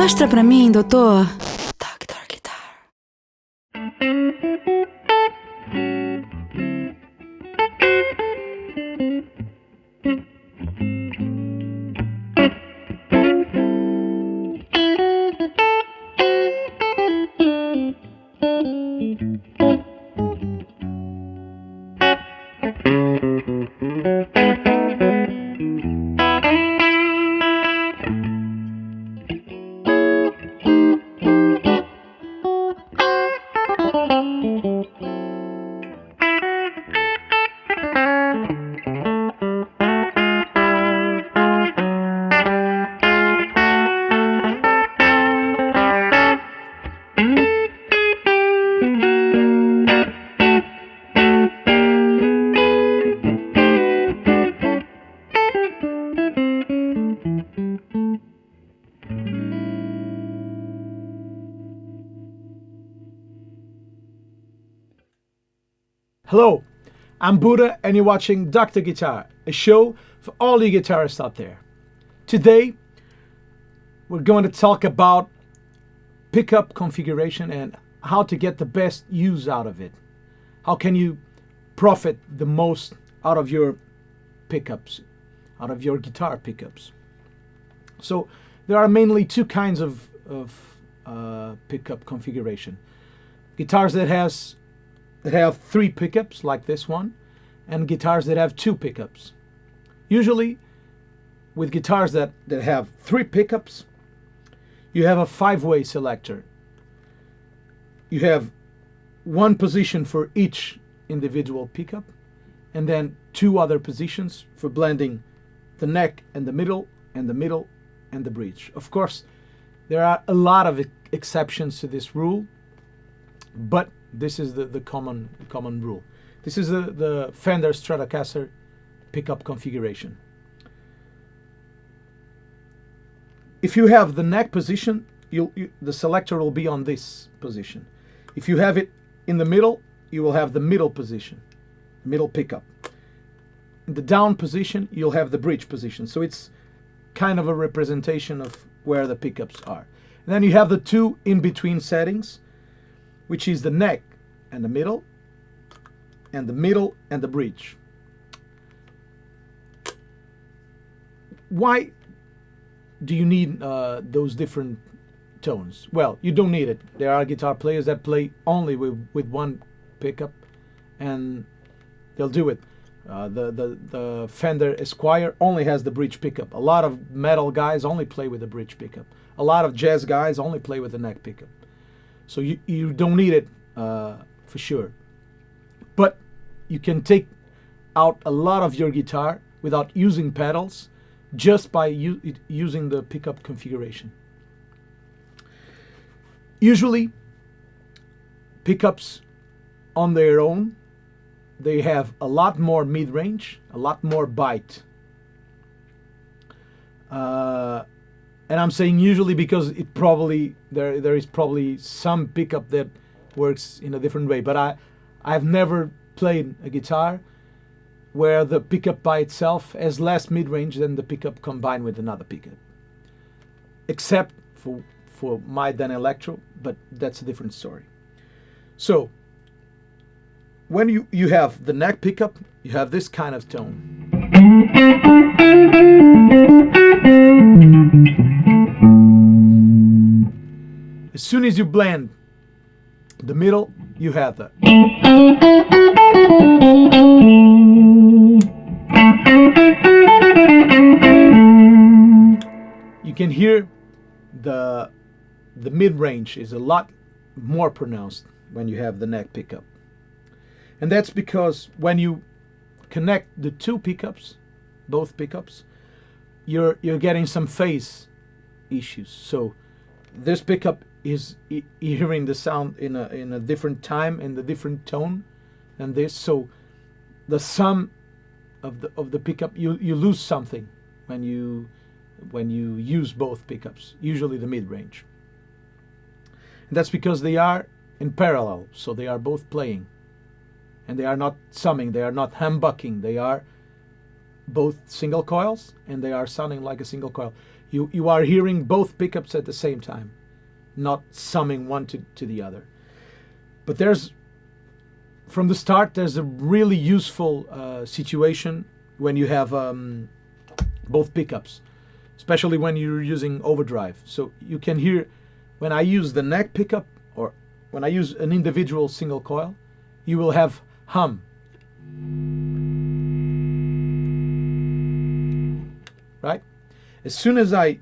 Mostra pra mim, doutor. Doctor Guitar. Hello, I'm Buddha and you're watching Dr. Guitar, a show for all you guitarists out there. Today, we're going to talk about pickup configuration and how to get the best use out of it. How can you profit the most out of your pickups, out of your guitar pickups? So there are mainly two kinds of pickup configuration. Guitars that have 3 pickups like this one, and guitars that have 2 pickups. Usually with guitars that have 3 pickups, you have a 5-way selector. You have one position for each individual pickup, and then 2 other positions for blending the neck and the middle and the middle and the bridge. Of course, there are a lot of exceptions to this rule, but this is the common rule. This is the Fender Stratocaster pickup configuration. If you have the neck position, the selector will be on this position. If you have it in the middle, you will have the middle position, middle pickup. In the down position, you'll have the bridge position. So it's kind of a representation of where the pickups are. And then you have the 2 in-between settings, which is the neck and the middle and the bridge. Why do you need those different tones? Well, you don't need it. There are guitar players that play only with one pickup, and they'll do it. The Fender Esquire only has the bridge pickup. A lot of metal guys only play with the bridge pickup. A lot of jazz guys only play with the neck pickup. So you don't need it for sure. But you can take out a lot of your guitar without using pedals just by using the pickup configuration. Usually, pickups on their own, they have a lot more mid-range, a lot more bite. And I'm saying usually because it probably there is probably some pickup that works in a different way. But I've never played a guitar where the pickup by itself has less mid-range than the pickup combined with another pickup. Except for my Daneledtro, but that's a different story. So when you have the neck pickup, you have this kind of tone. As soon as you blend the middle, you have that. You can hear the mid-range is a lot more pronounced when you have the neck pickup. And that's because when you connect the 2 pickups, both pickups, you're getting some phase issues. So this pickup is hearing the sound in a different time and a different tone than this. So the sum of the pickup, you lose something when you use both pickups, usually the mid-range. And that's because they are in parallel, so they are both playing. And they are not summing, they are not humbucking, they are both single coils, and they are sounding like a single coil. You are hearing both pickups at the same time, not summing one to the other. But from the start, there's a really useful situation when you have both pickups, especially when you're using overdrive. So you can hear when I use the neck pickup or when I use an individual single coil, you will have hum. Right? As soon as I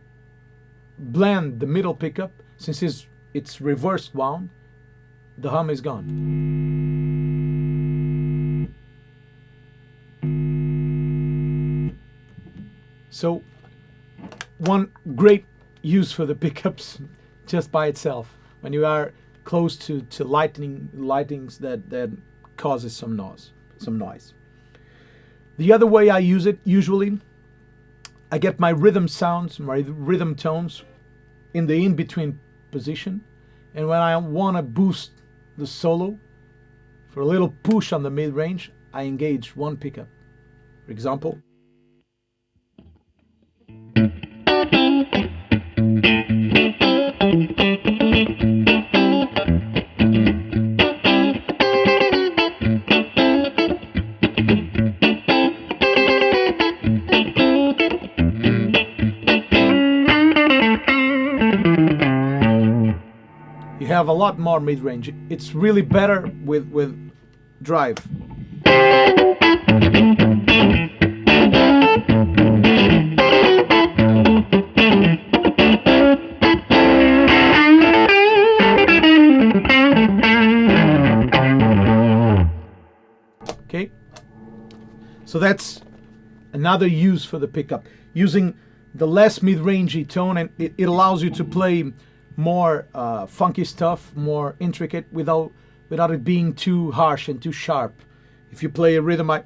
blend the middle pickup, since it's reverse wound, the hum is gone. So one great use for the pickups just by itself when you are close to lightings that causes some noise. The other way I use it, usually I get my rhythm sounds, my rhythm tones in the in-between position, and when I want to boost the solo for a little push on the mid-range, I engage one pickup. For example, you have a lot more mid-range. It's really better with drive. Okay, so that's another use for the pickup. Using the less mid-rangey tone, and it allows you to play more funky stuff, more intricate, without it being too harsh and too sharp. If you play a rhythm or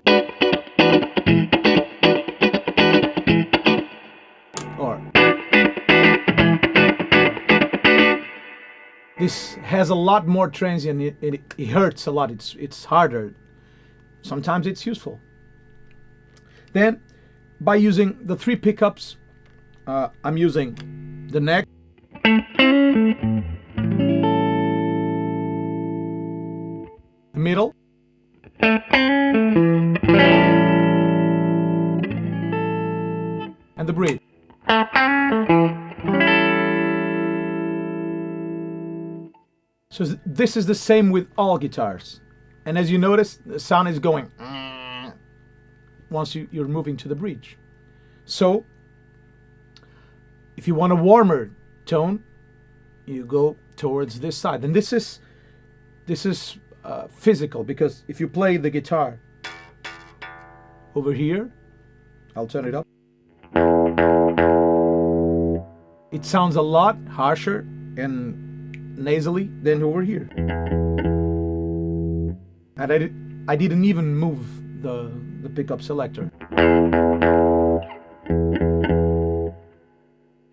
this has a lot more transient. It hurts a lot. It's harder. Sometimes it's useful. Then, by using the three pickups, I'm using the neck, the middle, and the bridge. So this is the same with all guitars. And as you notice, the sound is going once you're moving to the bridge. So if you want a warmer tone, you go towards this side. And this is physical, because if you play the guitar over here, I'll turn it up. It sounds a lot harsher and nasally than over here. And I didn't even move the pickup selector.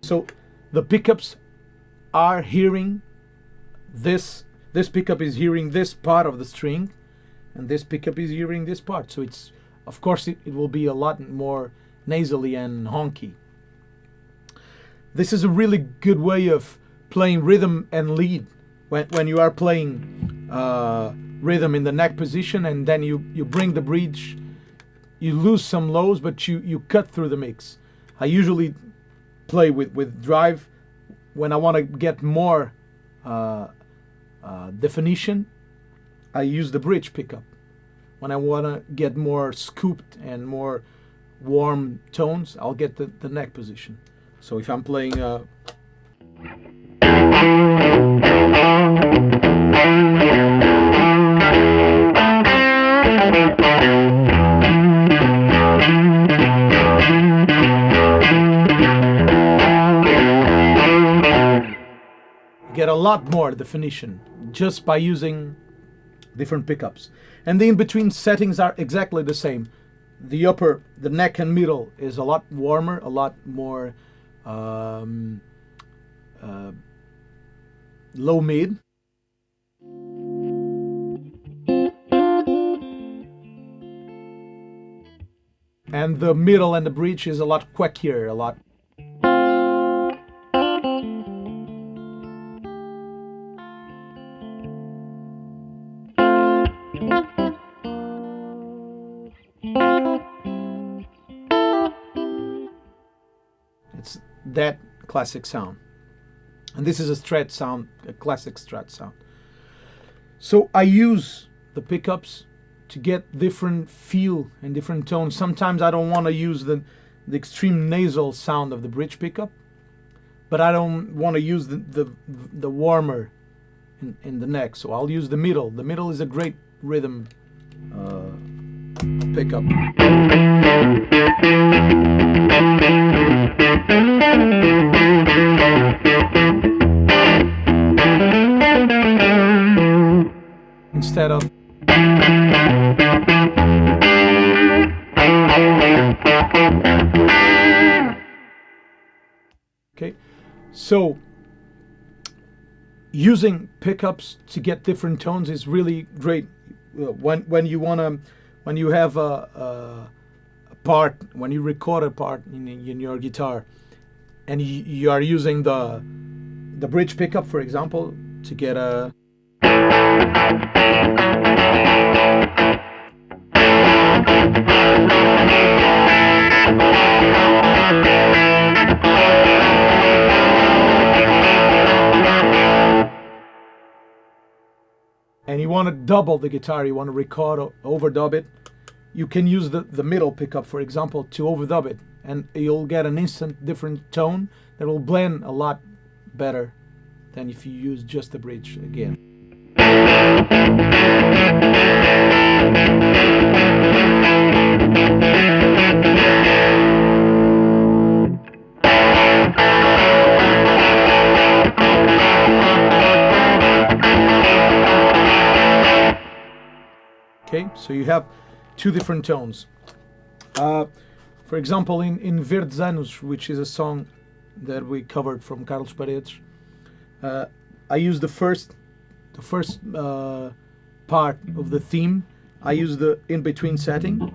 So the pickups are hearing this pickup is hearing this part of the string, and this pickup is hearing this part. So it's, of course, it will be a lot more nasally and honky. This is a really good way of playing rhythm and lead when you are playing rhythm in the neck position, and then you bring the bridge. You lose some lows, but you cut through the mix. I usually play with drive when I want to get more definition. I use the bridge pickup. When I want to get more scooped and more warm tones, I'll get the neck position. So if I'm playing get a lot more definition just by using different pickups. And the in-between settings are exactly the same. The neck and middle is a lot warmer, a lot more low mid. And the middle and the bridge is a lot quackier, a lot that classic sound. And this is a Strat sound, a classic Strat sound. So I use the pickups to get different feel and different tones. Sometimes I don't want to use the extreme nasal sound of the bridge pickup, but I don't want to use the warmer in the neck, so I'll use the middle. The middle is a great rhythm pickup. Instead of okay, so using pickups to get different tones is really great. When you have a part, when you record a part in your guitar, and you are using the bridge pickup, for example, to get a and you want to double the guitar, you want to record or overdub it, you can use the middle pickup, for example, to overdub it, and you'll get an instant different tone that will blend a lot better than if you use just the bridge again. Okay, so you have two different tones. For example, in Verdes Anos, which is a song that we covered from Carlos Paredes, I use the first part of the theme. I use the in-between setting.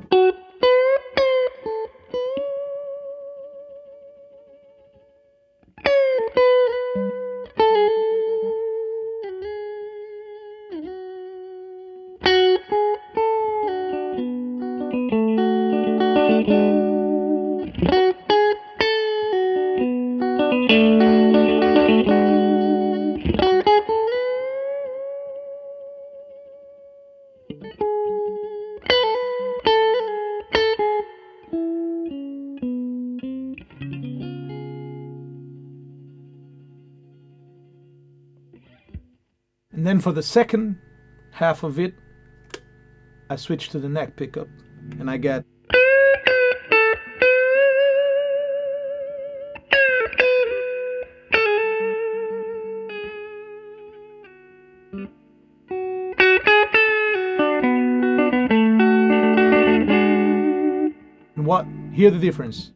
And then for the second half of it, I switch to the neck pickup, and I get and what? Hear the difference.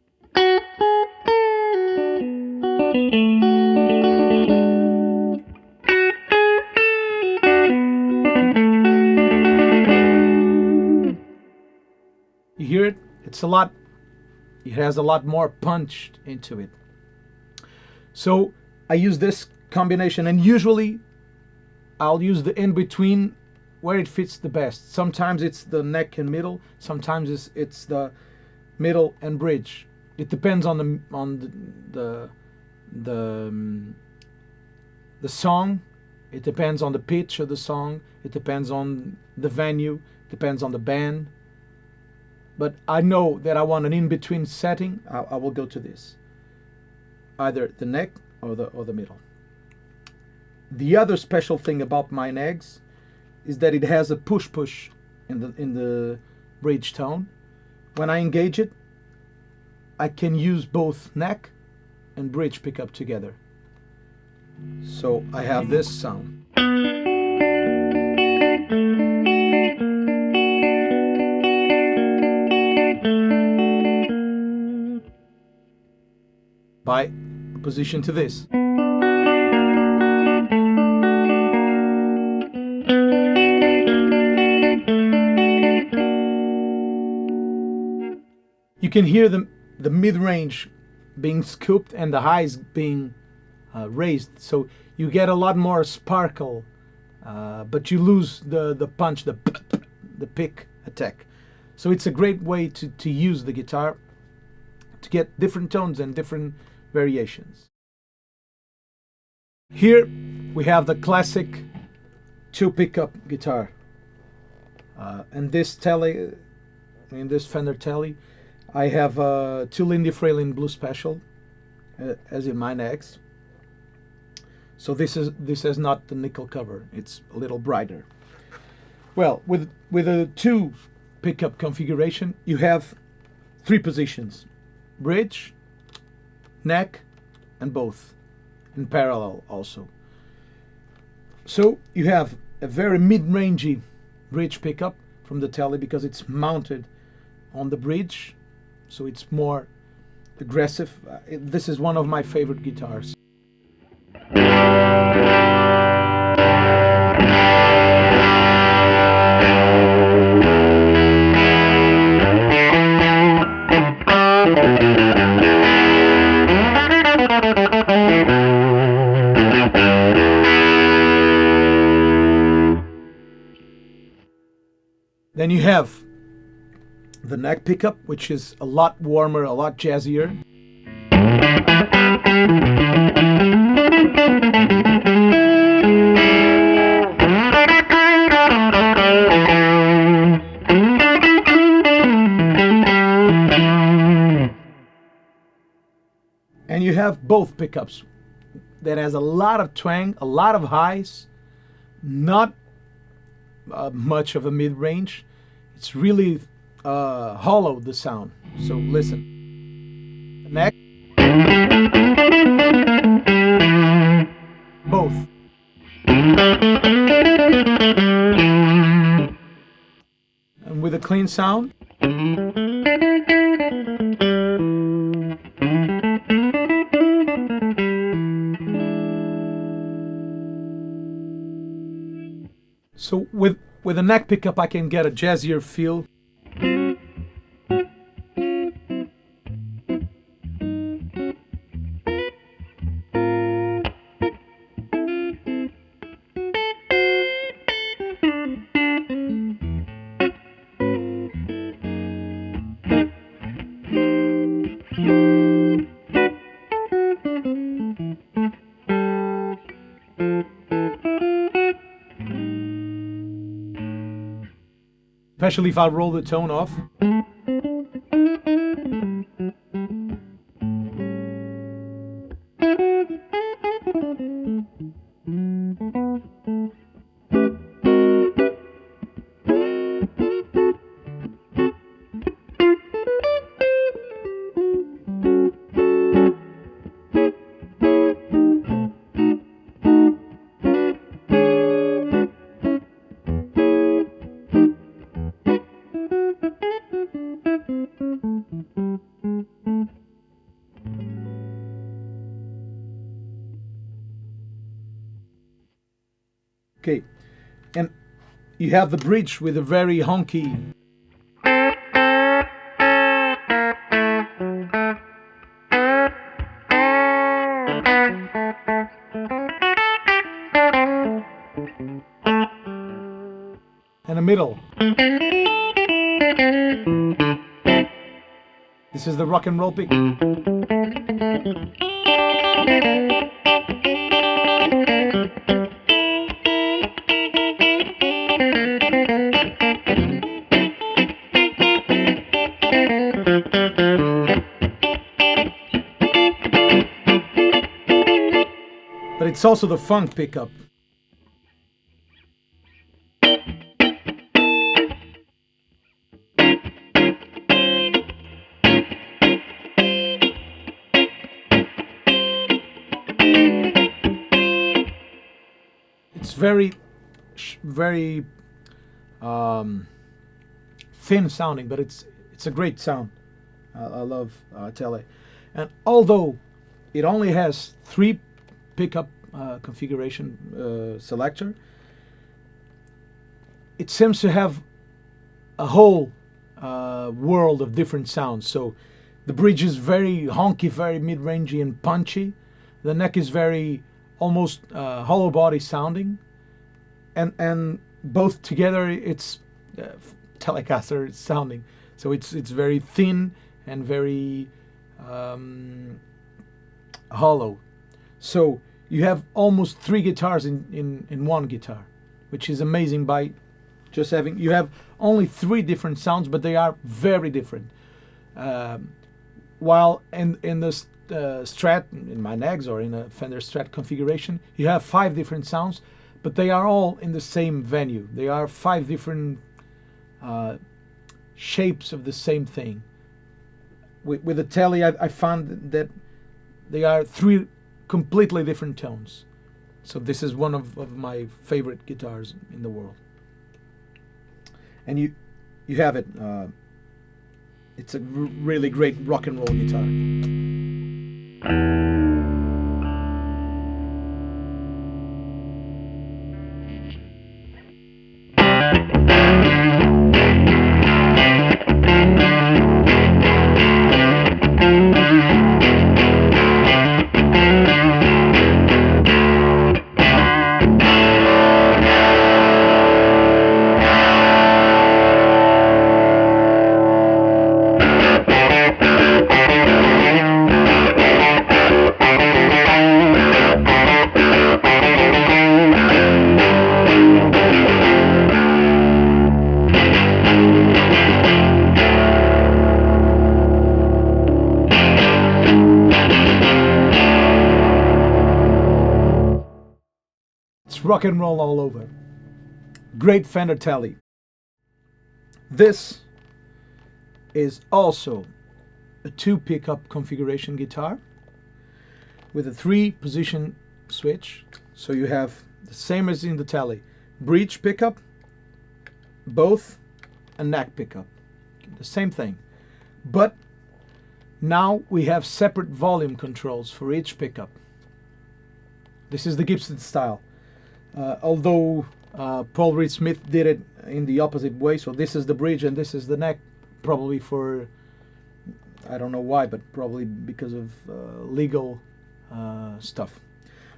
You hear it? It has a lot more punch into it. So I use this combination, and usually I'll use the in-between where it fits the best. Sometimes it's the neck and middle, sometimes it's the middle and bridge. It depends on the song. It depends on the pitch of the song. It depends on the venue. It depends on the band. But I know that I want an in-between setting. I will go to this, either the neck or the middle. The other special thing about my negs is that it has a push in the bridge tone. When I engage it, I can use both neck and bridge pickup together. So I have this sound. By opposition to this. You can hear the mid-range being scooped and the highs being raised, so you get a lot more sparkle, but you lose the punch, the pick attack. So it's a great way to use the guitar to get different tones and different variations. Here we have the classic 2 pickup guitar. And this Tele, in this Fender Tele, I have 2 Lindy Fralin Blue Special, as in my X. So this is not the nickel cover. It's a little brighter. Well, with a 2 pickup configuration, you have 3 positions: bridge, neck, and both in parallel also. So you have a very mid-rangey bridge pickup from the Tele because it's mounted on the bridge, so it's more aggressive. This is one of my favorite guitars. Then you have the neck pickup, which is a lot warmer, a lot jazzier. And you have both pickups that has a lot of twang, a lot of highs, not much of a mid-range. It's really hollow, the sound. So listen. The neck. Both. And with a clean sound. So with a neck pickup I can get a jazzier feel. Especially if I roll the tone off. Okay, and you have the bridge with a very honky. And the middle. This is the rock and roll pick. But it's also the funk pickup. It's very thin sounding, but it's a great sound. I love Tele. And although it only has 3 pickup configuration selector, it seems to have a whole world of different sounds. So the bridge is very honky, very mid-rangey and punchy. The neck is very almost hollow body sounding, and both together it's Telecaster sounding. So it's very thin and very hollow. So you have almost 3 guitars in one guitar, which is amazing. By just having, you have only 3 different sounds, but they are very different. While in the Strat, in my Nags or in a Fender Strat configuration, you have 5 different sounds, but they are all in the same venue. They are 5 different shapes of the same thing. With the Tele, I found that they are 3 completely different tones. So this is one of my favorite guitars in the world. And you have it. It's a really great rock and roll guitar. Rock and roll all over. Great Fender Tele. This is also a 2 pickup configuration guitar with a 3 position switch. So you have the same as in the Tele, Brige pickup, both a neck pickup, the same thing. But now we have separate volume controls for each pickup. This is the Gibson style. Although Paul Reed Smith did it in the opposite way, so this is the bridge and this is the neck, probably for, I don't know why, but probably because of legal stuff.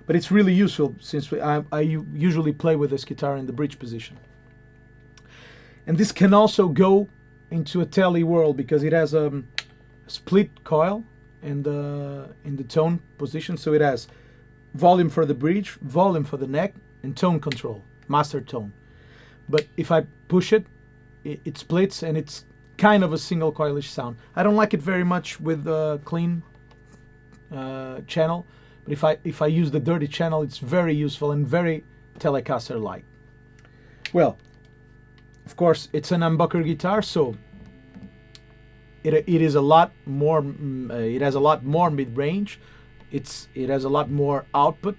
But it's really useful since I usually play with this guitar in the bridge position. And this can also go into a Tele world because it has a split coil in the tone position, so it has volume for the bridge, volume for the neck, and tone control, master tone. But if I push it, it splits and it's kind of a single coilish sound. I don't like it very much with a clean channel, but if I use the dirty channel, it's very useful and very Telecaster-like. Well, of course, it's an humbucker guitar, so it is a lot more. It has a lot more mid-range. It has a lot more output.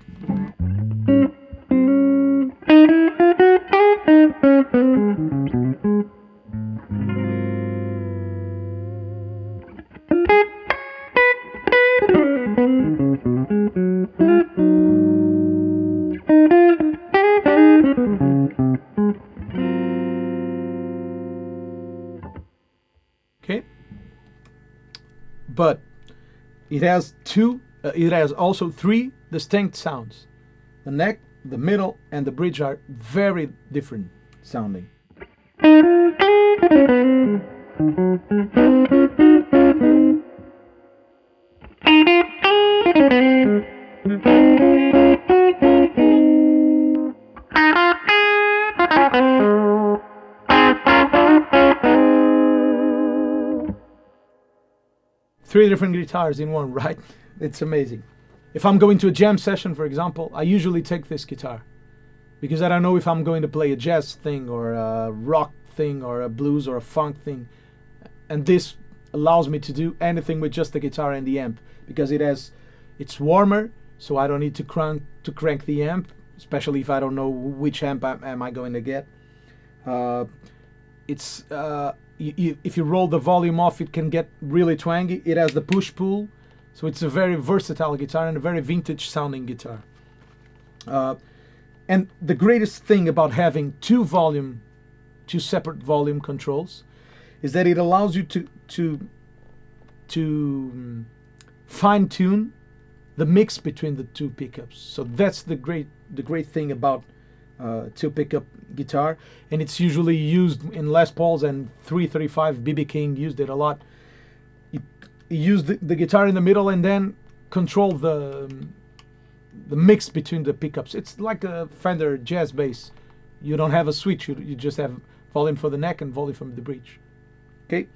Okay, but it has also 3 distinct sounds. The neck, the middle, and the bridge are very different sounding. Three different guitars in one, right? It's amazing. If I'm going to a jam session, for example, I usually take this guitar because I don't know if I'm going to play a jazz thing or a rock thing or a blues or a funk thing. And this allows me to do anything with just the guitar and the amp because it's warmer, so I don't need to crank the amp, especially if I don't know which amp am I going to get. If you roll the volume off, it can get really twangy. It has the push-pull, so it's a very versatile guitar and a very vintage sounding guitar. And the greatest thing about having two separate volume controls is that it allows you to fine-tune the mix between the two pickups. So that's the great thing about two pickup guitar, and it's usually used in Les Pauls, and 335 BB King used it a lot. You use the guitar in the middle, and then control the mix between the pickups. It's like a Fender jazz bass. You don't have a switch. You just have volume for the neck and volume from the bridge. Okay,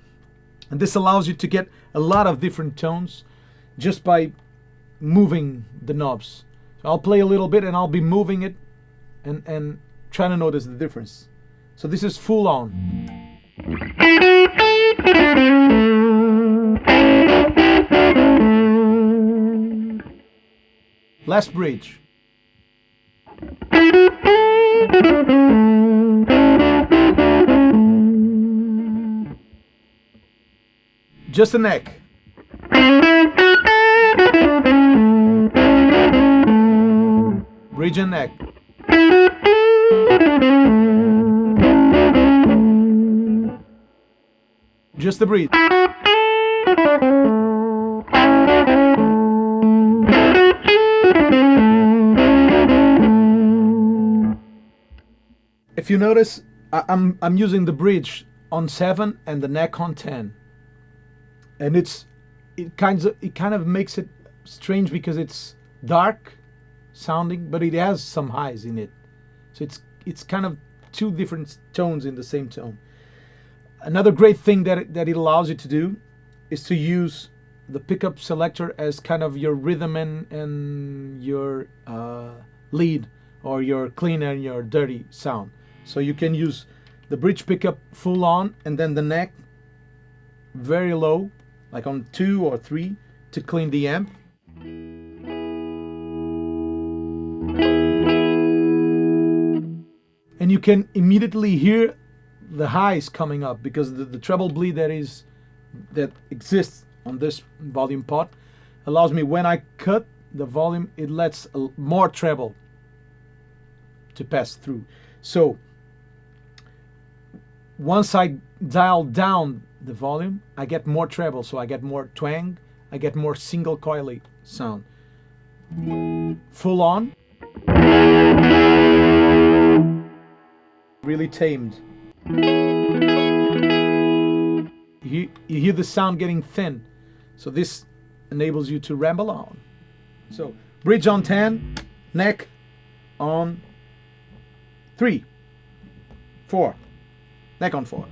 and this allows you to get a lot of different tones just by moving the knobs. So I'll play a little bit and I'll be moving it and trying to notice the difference. So this is full on. Last bridge. Just the neck. Bridge and neck. Just the bridge. If you notice, I'm using the bridge on 7 and the neck on 10, and it kind of makes it strange because it's dark sounding, but it has some highs in it, so it's kind of two different tones in the same tone. Another great thing that it allows you to do is to use the pickup selector as kind of your rhythm and your lead, or your clean and your dirty sound. So you can use the bridge pickup full on and then the neck very low, like on 2 or 3, to clean the amp. And you can immediately hear the highs coming up because the treble bleed that exists on this volume pot allows me, when I cut the volume, it lets more treble to pass through. So once I dial down the volume, I get more treble, so I get more twang, I get more single coily sound. Full on, really tamed. You hear the sound getting thin, so this enables you to ramble on. So bridge on 10, neck on 3, 4, neck on 4.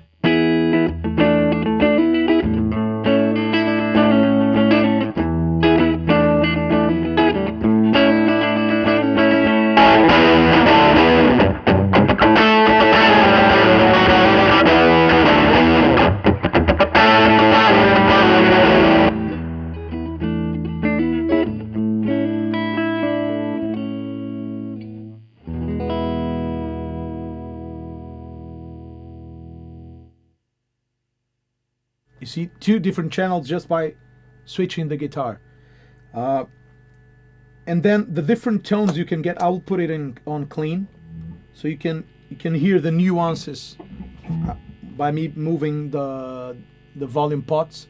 You see 2 different channels just by switching the guitar. And then the different tones you can get, I will put it on clean, so you can hear the nuances by me moving the volume pots.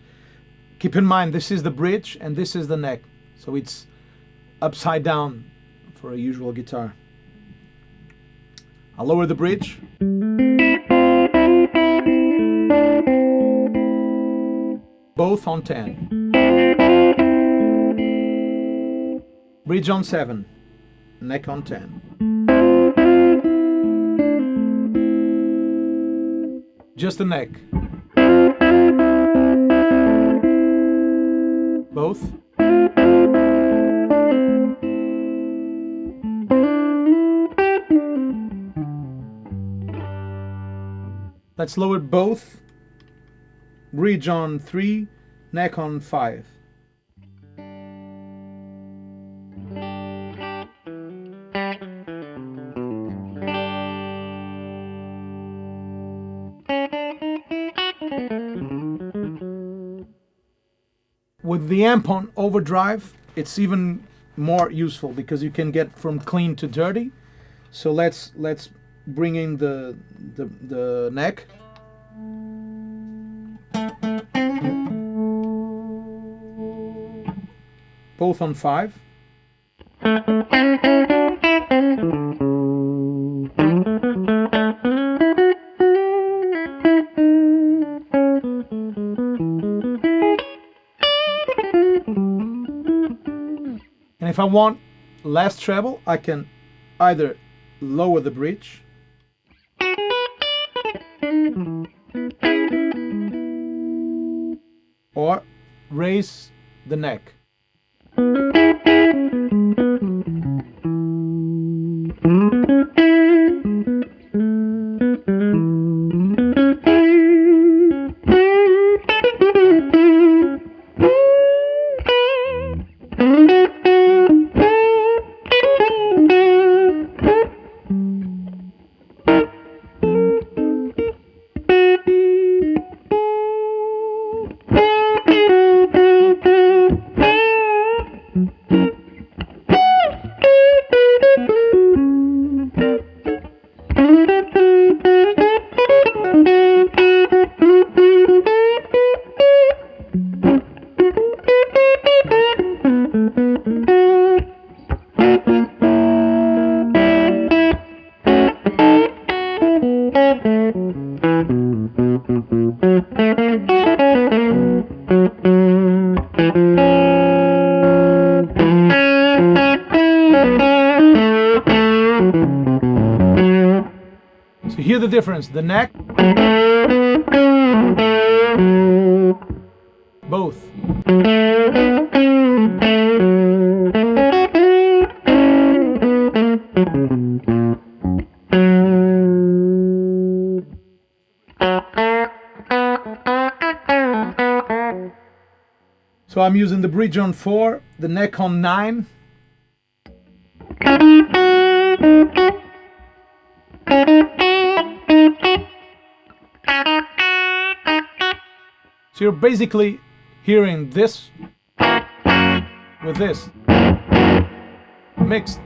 Keep in mind, this is the bridge and this is the neck, so it's upside down for a usual guitar. I'll lower the bridge. Both on 10. Bridge on 7. Neck on 10. Just the neck. Both. Let's lower both. Bridge on 3, neck on 5. With the amp on overdrive, it's even more useful because you can get from clean to dirty. So let's bring in the neck. Both on 5. And if I want less treble, I can either lower the bridge or raise the neck. So hear the difference, the neck, both. So I'm using the bridge on 4, the neck on 9. So you're basically hearing this with this mixed.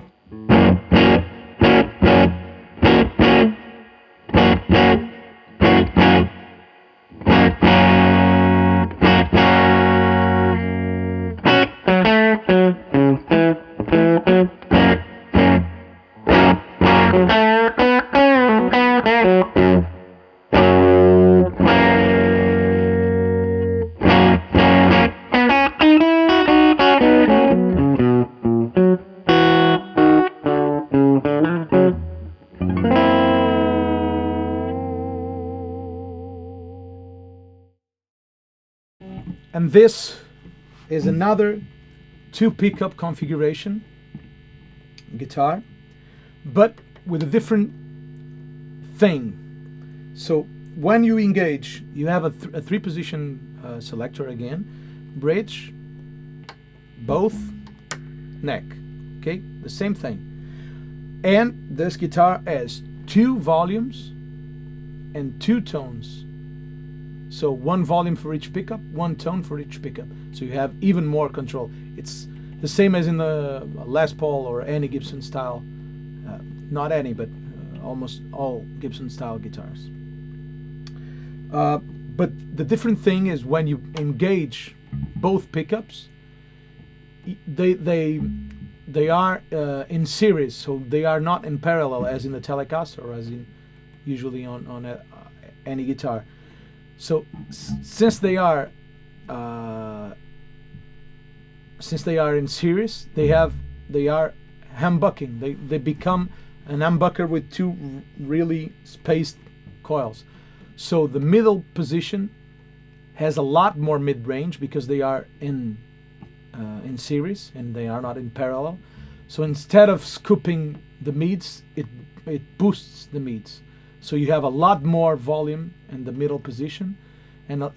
And this is another 2 pickup configuration guitar, but with a different thing. So when you engage, you have a 3-position selector again, bridge, both, neck, okay, the same thing. And this guitar has 2 volumes and 2 tones. So 1 volume for each pickup, 1 tone for each pickup. So you have even more control. It's the same as in the Les Paul or any Gibson style, not any, but almost all Gibson style guitars. But the different thing is when you engage both pickups, they are in series, so they are not in parallel as in the Telecaster or as in usually on any guitar. So since they are in series, they are humbucking. They become an humbucker with 2 really spaced coils. So the middle position has a lot more mid-range because they are in series and they are not in parallel. So instead of scooping the mids, it boosts the mids. So you have a lot more volume in the middle position and a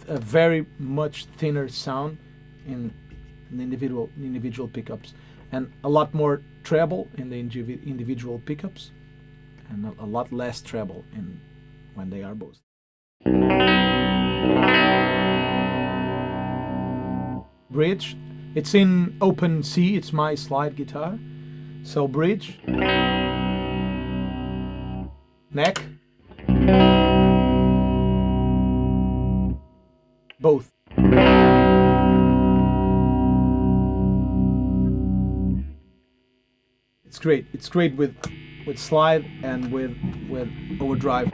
very much thinner sound in the individual pickups, and a lot more treble in the individual pickups, and a lot less treble when they are both. Bridge, it's in open C, it's my slide guitar. So bridge, neck, both. It's great. It's great with slide and with overdrive.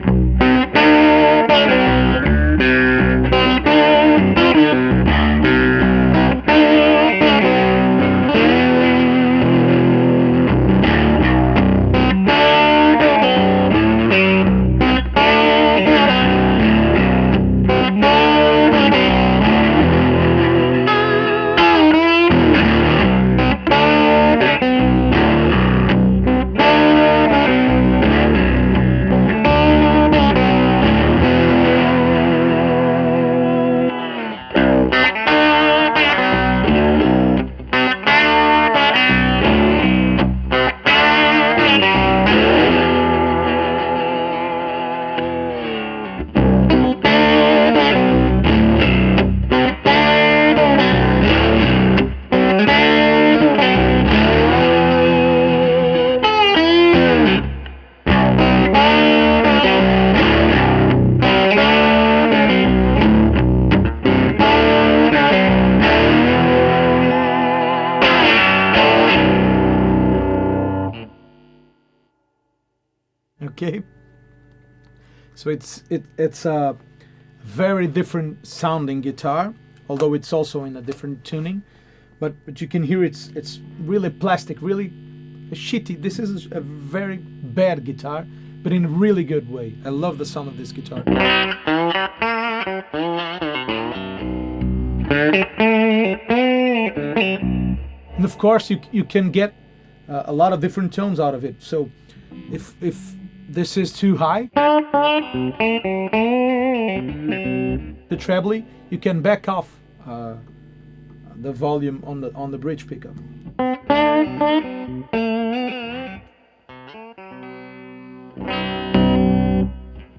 Okay, so it's a very different sounding guitar, although it's also in a different tuning. But you can hear it's really plastic, really shitty. This is a very bad guitar, but in a really good way. I love the sound of this guitar. And of course, you can get a lot of different tones out of it. So if this is too high, the treble, you can back off the volume on the bridge pickup.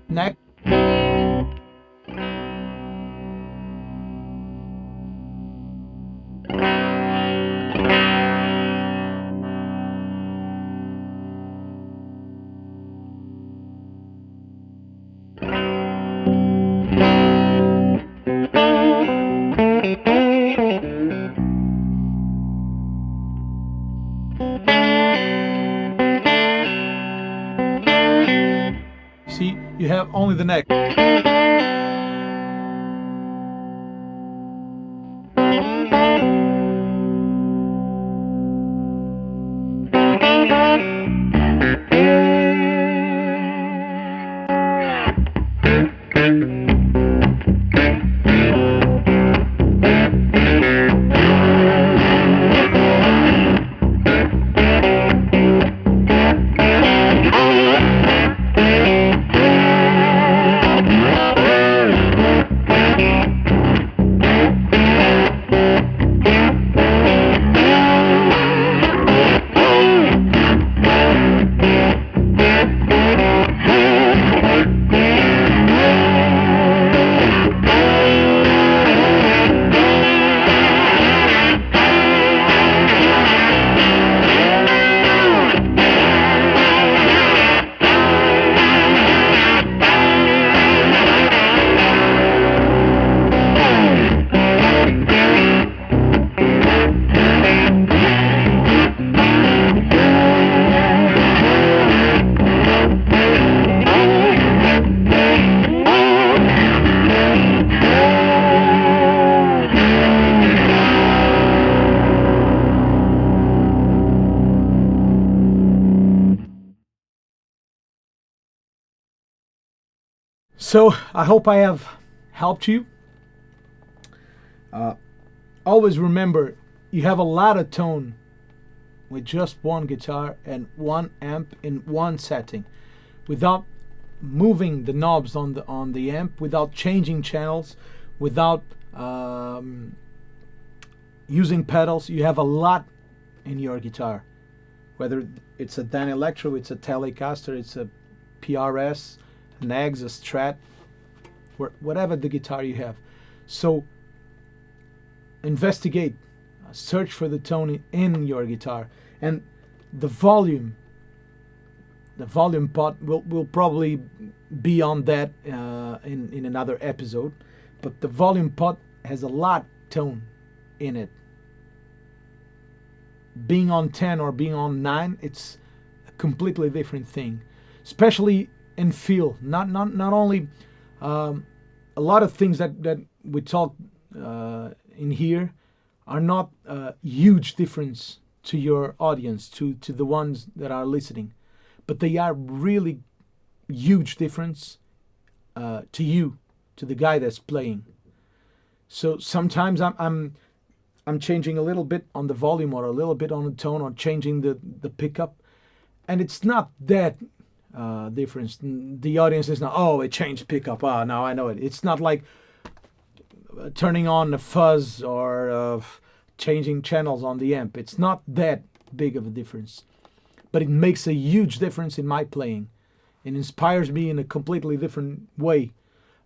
Next. See, you have only the neck. So I hope I have helped you. Always remember, you have a lot of tone with just one guitar and one amp in one setting, without moving the knobs on the amp, without changing channels, without using pedals. You have a lot in your guitar, whether it's a Daneledtro, it's a Telecaster, it's a PRS, an Eggs, a Strat, whatever the guitar you have. So investigate, search for the tone in your guitar, and the volume pot will probably be on that in another episode. But the volume pot has a lot tone in it. Being on 10 or being on 9, it's a completely different thing, especially in feel. Not only a lot of things that we talk in here are not huge difference to your audience, to the ones that are listening, but they are really huge difference to you, to the guy that's playing. So sometimes I'm changing a little bit on the volume or a little bit on the tone or changing the pickup, and it's not that difference. The audience is not, oh, it changed pickup. Ah, now I know it. It's not like turning on a fuzz or changing channels on the amp. It's not that big of a difference, but it makes a huge difference in my playing. It inspires me in a completely different way.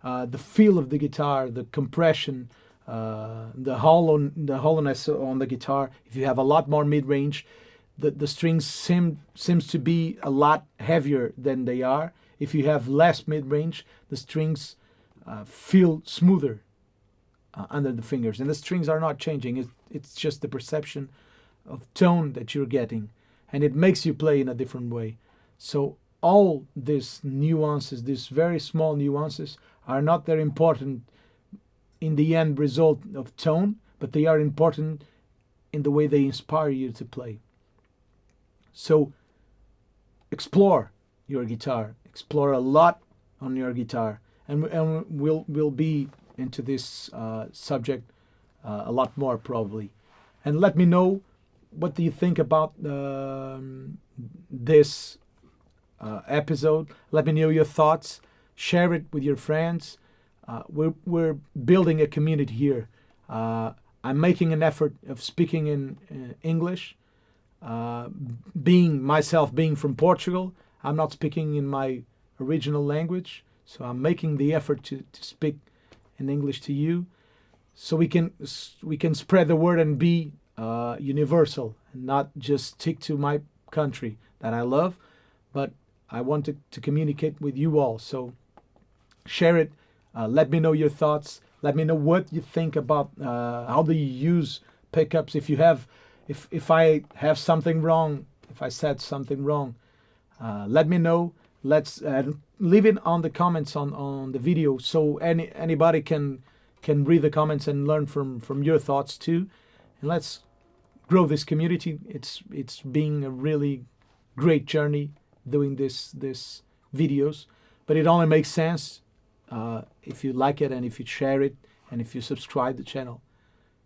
The feel of the guitar, the compression, the hollowness on the guitar. If you have a lot more mid-range, the strings seems to be a lot heavier than they are. If you have less mid-range, the strings feel smoother under the fingers, and the strings are not changing. It's just the perception of tone that you're getting, and it makes you play in a different way. So all these nuances, these very small nuances, are not that important in the end result of tone, but they are important in the way they inspire you to play. So explore your guitar, explore a lot on your guitar, and we'll be into this subject a lot more probably. And let me know, what do you think about this episode? Let me know your thoughts. Share it with your friends. We're building a community here. I'm making an effort of speaking in English. Being from Portugal, I'm not speaking in my original language, so I'm making the effort to speak in English to you, so we can spread the word and be universal and not just stick to my country that I love, but I want to communicate with you all. So share it. Let me know your thoughts. Let me know what you think about how do you use pickups. If I have something wrong, if I said something wrong, let me know. Let's leave it on the comments on the video, so anybody can read the comments and learn from your thoughts too. And let's grow this community. It's being a really great journey doing this videos, but it only makes sense if you like it and if you share it and if you subscribe the channel.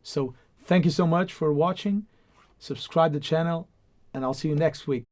So thank you so much for watching. Subscribe the channel, and I'll see you next week.